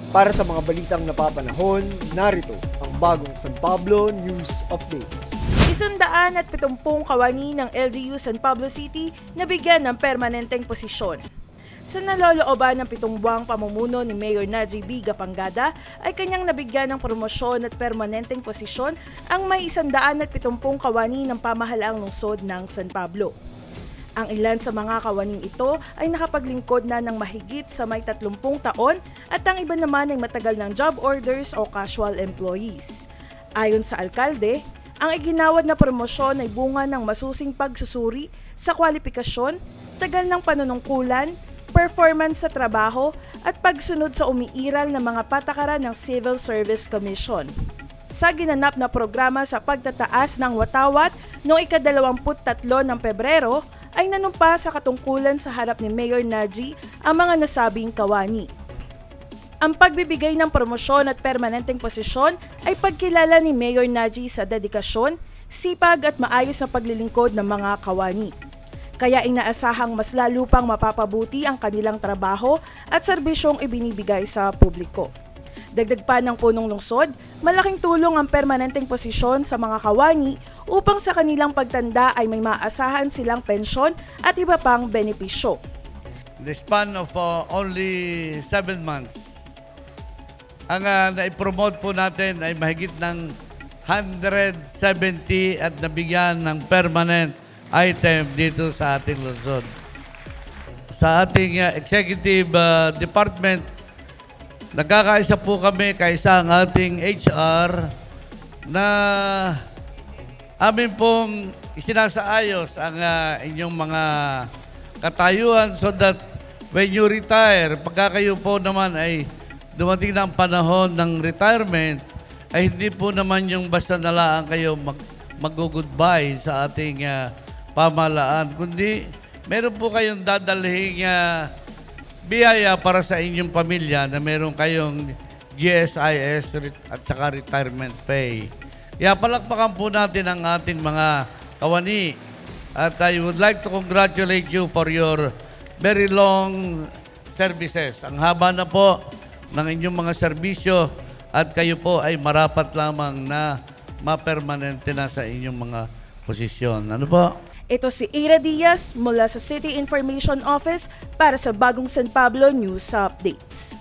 Para sa mga balitang napapanahon, narito ang bagong San Pablo News Updates. 170 kawani ng LGU San Pablo City na bigyan ng permanenteng posisyon. Sa nalolooban ng 7 buwang pamumuno ni Mayor Najib B. Gapangada ay kanyang nabigyan ng promosyon at permanenteng posisyon ang may 170 kawani ng pamahalaang lungsod ng San Pablo. Ang ilan sa mga kawaning ito ay nakapaglingkod na ng mahigit sa may 30 taon at ang iba naman ay matagal ng job orders o casual employees. Ayon sa alkalde, ang iginawad na promosyon ay bunga ng masusing pagsusuri sa kwalifikasyon, tagal ng panunungkulan, performance sa trabaho at pagsunod sa umiiral na mga patakaran ng Civil Service Commission. Sa ginanap na programa sa pagtataas ng watawat noong ika-23 ng Pebrero, ay nanumpa sa katungkulan sa harap ni Mayor Najib ang mga nasabing kawani. Ang pagbibigay ng promosyon at permanenteng posisyon ay pagkilala ni Mayor Najib sa dedikasyon, sipag at maayos na paglilingkod ng mga kawani. Kaya inaasahang mas lalo pang mapapabuti ang kanilang trabaho at serbisyong ibinibigay sa publiko. Dagdag pa ng punong lungsod, malaking tulong ang permanenteng posisyon sa mga kawani upang sa kanilang pagtanda ay may maasahan silang pensyon at iba pang benepisyo. The span of only 7 months, ang naipromote po natin ay mahigit ng 170 at nabigyan ng permanent item dito sa ating lungsod. Sa ating executive department, nagkakaisa po kami kaisa ang ating HR na amin pong isinasaayos ang inyong mga katayuan so that when you retire, pagka kayo po naman ay dumating na ang panahon ng retirement, ay hindi po naman yung basta nalaan kayo mag-goodbye sa ating pamahalaan, kundi meron po kayong dadalhing biyaya para sa inyong pamilya na meron kayong GSIS at saka retirement pay. Kaya palakpakan po natin ang ating mga kawani. At I would like to congratulate you for your very long services. Ang haba na po ng inyong mga serbisyo at kayo po ay marapat lamang na mapermanente na sa inyong mga posisyon. Ano po? Ito si Ira Diaz mula sa City Information Office para sa bagong San Pablo News Updates.